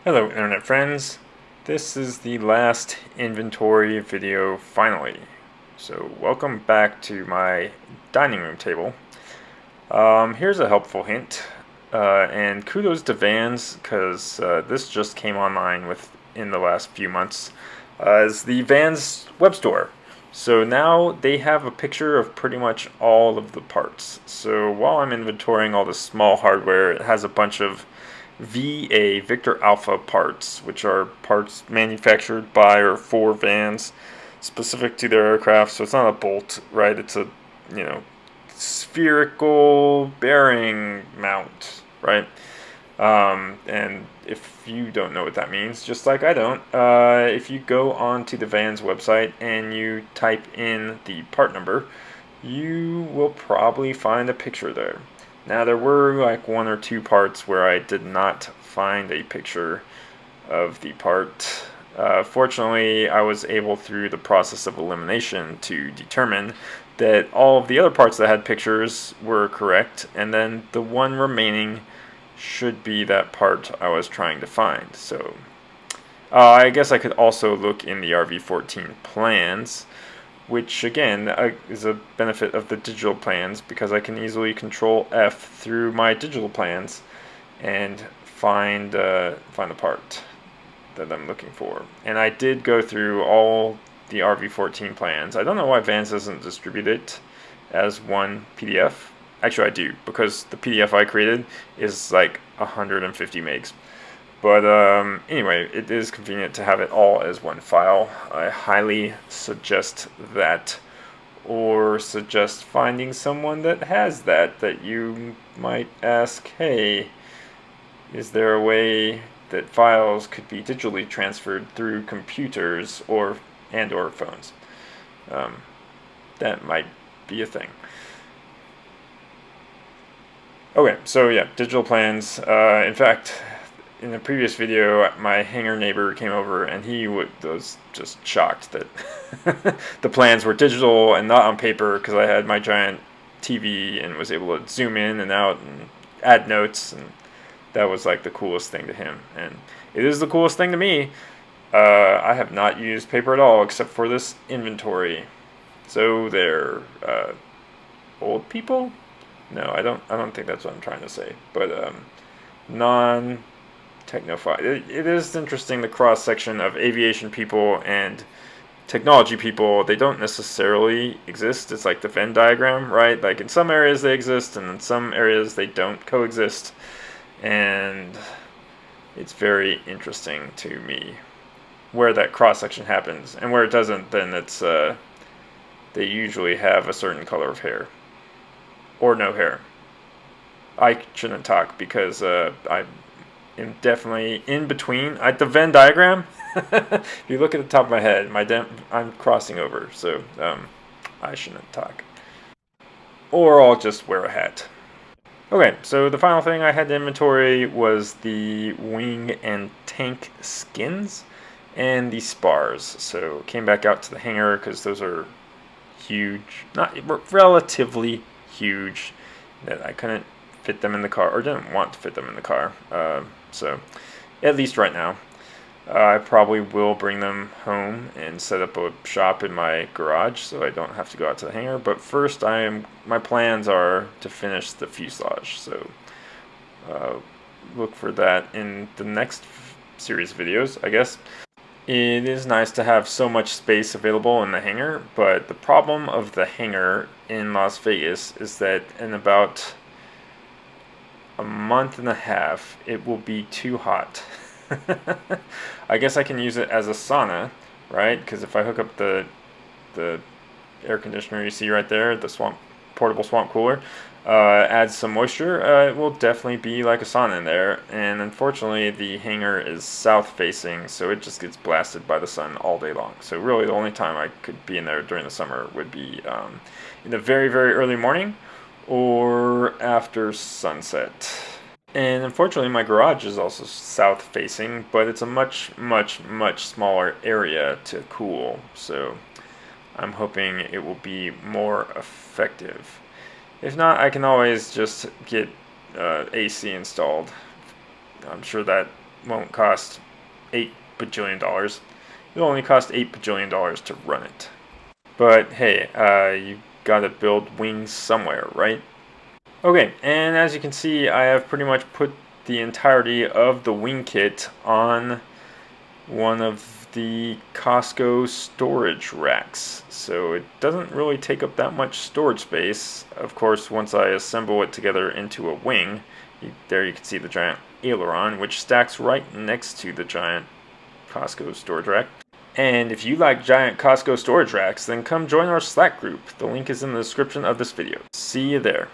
Hello internet friends, this is the last inventory video finally. So welcome back to my dining room table. Here's a helpful hint, and kudos to Vans because this just came online within the last few months, is the Vans web store. So now they have a picture of pretty much all of the parts. So while I'm inventorying all the small hardware, it has a bunch of VA, Victor Alpha parts, which are parts manufactured by or for Vans specific to their aircraft. So it's not a bolt, right? It's a, you know, spherical bearing mount, right? And if you don't know what that means, just like I don't, if you go onto the Vans website and you type in the part number, you will probably find a picture there. Now there were like one or two parts where I did not find a picture of the part. Fortunately, I was able through the process of elimination to determine that all of the other parts that had pictures were correct, and then the one remaining should be that part I was trying to find. So I guess I could also look in the RV-14 plans, which again is a benefit of the digital plans because I can easily control F through my digital plans and find the part that I'm looking for. And I did go through all the RV-14 plans. I don't know why Vans doesn't distribute it as one PDF. Actually, I do, because the PDF I created is like 150 megs. But anyway, it is convenient to have it all as one file. I highly suggest that, or suggest finding someone that has that you might ask, hey, is there a way that files could be digitally transferred through computers or phones? That might be a thing. Okay, so yeah, digital plans. In fact, in the previous video, my hangar neighbor came over and he was just shocked that the plans were digital and not on paper because I had my giant TV and was able to zoom in and out and add notes, and that was like the coolest thing to him. And it is the coolest thing to me. I have not used paper at all except for this inventory. So they're old people? No, I don't think that's what I'm trying to say. But non technophile. It is interesting, the cross section of aviation people and technology people. They don't necessarily exist. It's like the Venn diagram, right? Like in some areas they exist, and in some areas they don't coexist. And it's very interesting to me where that cross section happens, and where it doesn't, then it's they usually have a certain color of hair or no hair. I shouldn't talk because I am definitely in between. The Venn diagram, if you look at the top of my head, I'm crossing over, so I shouldn't talk. Or I'll just wear a hat. Okay, so the final thing I had to inventory was the wing and tank skins and the spars. So came back out to the hangar because those are huge, not relatively huge, that I couldn't fit them in the car, or didn't want to fit them in the car. So at least right now, I probably will bring them home and set up a shop in my garage so I don't have to go out to the hangar. But first, my plans are to finish the fuselage. So look for that in the next series of videos, I guess. It is nice to have so much space available in the hangar, but the problem of the hangar in Las Vegas is that in about a month and a half, it will be too hot. I guess I can use it as a sauna, right? Because if I hook up the air conditioner you see right there, the portable swamp cooler, adds some moisture, it will definitely be like a sauna in there. And unfortunately, the hangar is south facing, so it just gets blasted by the sun all day long. So really, the only time I could be in there during the summer would be in the very, very early morning or after sunset. And unfortunately, my garage is also south facing, but it's a much, much, much smaller area to cool. So I'm hoping it will be more effective. If not, I can always just get AC installed. I'm sure that won't cost $8 bajillion. It'll only cost $8 bajillion to run it. But hey, you gotta build wings somewhere, right? Okay, and as you can see, I have pretty much put the entirety of the wing kit on one of the Costco storage racks, so it doesn't really take up that much storage space. Of course, once I assemble it together into a wing, there you can see the giant aileron, which stacks right next to the giant Costco storage rack. And if you like giant Costco storage racks, then come join our Slack group. The link is in the description of this video. See you there.